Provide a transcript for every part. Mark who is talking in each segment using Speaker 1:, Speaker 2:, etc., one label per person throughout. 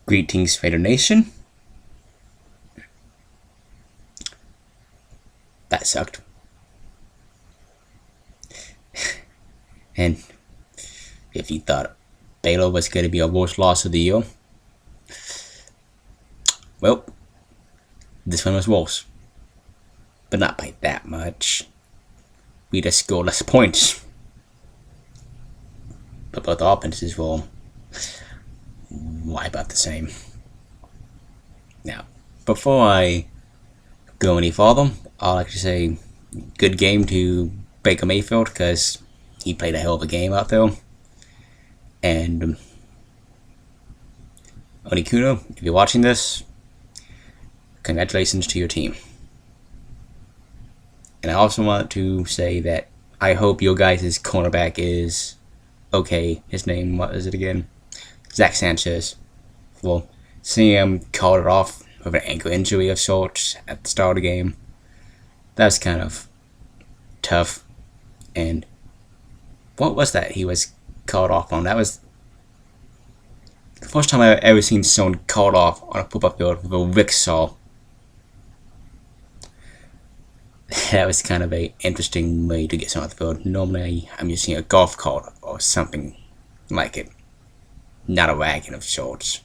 Speaker 1: Greetings, Raider Nation. That sucked. And if you thought Baylor was going to be our worst loss of the year, well, this one was worse. But not by that much. We just scored less points. But both offenses were about the same. Now, before I go any further, I'd like to say good game to Baker Mayfield, because he played a hell of a game out there. And Onikuno, if you're watching this, congratulations to your team. And I also want to say that I hope your guys' cornerback is okay. His name, what is it again? Zach Sanchez. Well, seeing him called it off with an ankle injury of sorts at the start of the game, that's kind of tough. And what was that he was called off on? That was the first time I've ever seen someone called off on a football field with a Rick saw. That was kind of an interesting way to get someone off the field. Normally, I'm using a golf cart or something like it, not a wagon of sorts.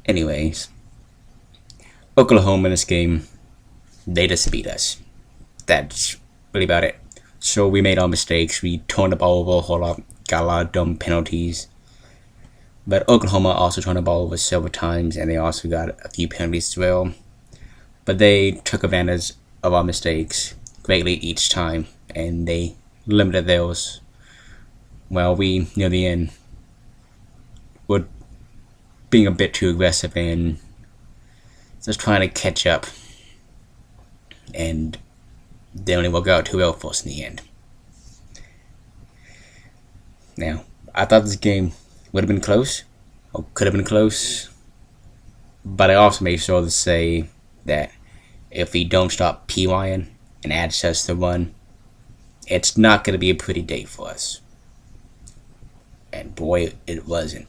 Speaker 1: Anyways, Oklahoma in this game, they just beat us. That's really about it. So we made our mistakes. We turned the ball over a whole lot, got a lot of dumb penalties. But Oklahoma also turned the ball over several times, and they also got a few penalties as well. But they took advantage of our mistakes greatly each time, and they limited those. Well, we, near the end, were being a bit too aggressive and just trying to catch up. And they only worked out too well for us in the end. Now, I thought this game would have been close, or could have been close, but I also made sure to say that if we don't stop PYing and access the run, it's not going to be a pretty day for us. And boy, it wasn't.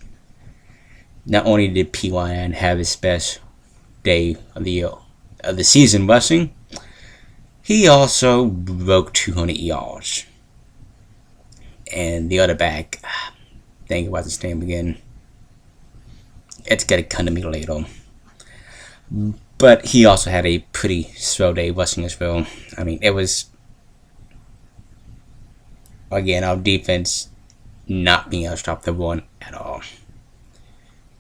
Speaker 1: Not only did PYN have his best day of the season rushing, he also broke 200 yards. And the other back, dang it, what's his name again? It's gonna come to me later. But he also had a pretty slow day rushing as well. I mean, it was, again, our defense not being able to stop the run at all.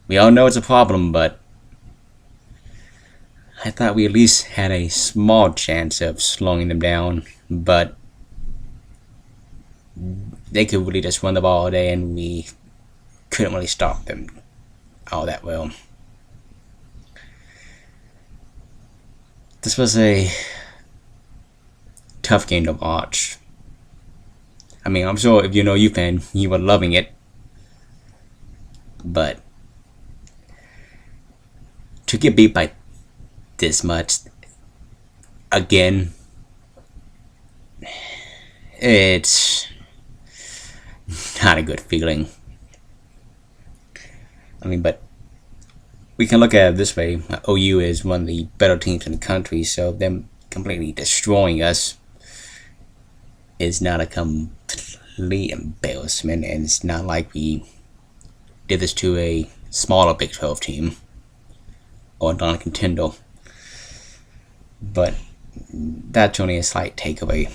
Speaker 1: We all know it's a problem, but I thought we at least had a small chance of slowing them down. But they could really just run the ball all day, and we couldn't really stop them all that well. This was a tough game to watch. I mean, I'm sure if you're an OU fan, you were loving it. But to get beat by this much, again, it's not a good feeling. I mean, but we can look at it this way. OU is one of the better teams in the country, so them completely destroying us is not a complete embarrassment, and it's not like we did this to a smaller Big 12 team or non-contender. But that's only a slight takeaway.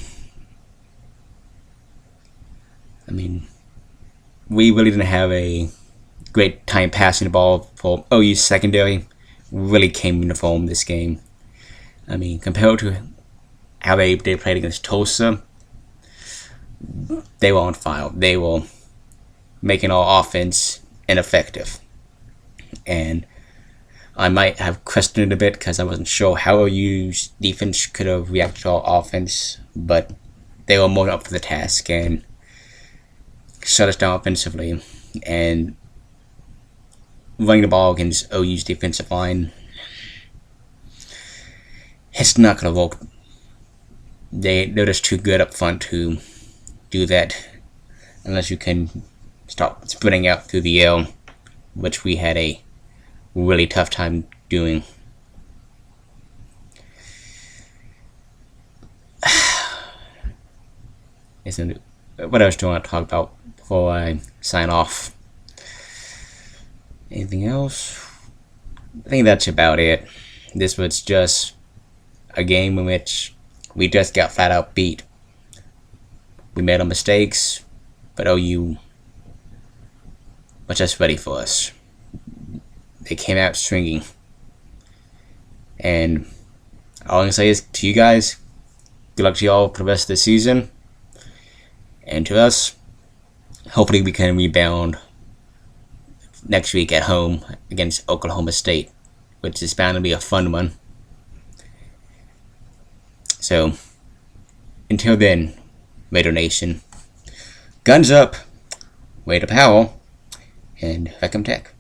Speaker 1: I mean, we really didn't have a great time passing the ball for OU's secondary. Really came into form this game. I mean, compared to how they played against Tulsa, they were on fire. They were making our offense ineffective. And I might have questioned it a bit because I wasn't sure how OU's defense could have reacted to our offense, but they were more up for the task and shut us down offensively. And running the ball against OU's defensive line, it's not going to work. They're just too good up front to do that unless you can stop spreading out through the air which we had a really tough time doing. What else do I want to talk about before I sign off? Anything else? I think that's about it. This was just a game in which we just got flat out beat. We made our mistakes, but OU was just ready for us. They came out swinging. And all I can say is to you guys, good luck to y'all for the rest of the season. And to us, hopefully we can rebound next week at home against Oklahoma State, which is bound to be a fun one. So, until then, Raider Nation, guns up, way to Powell, and Beckham Tech.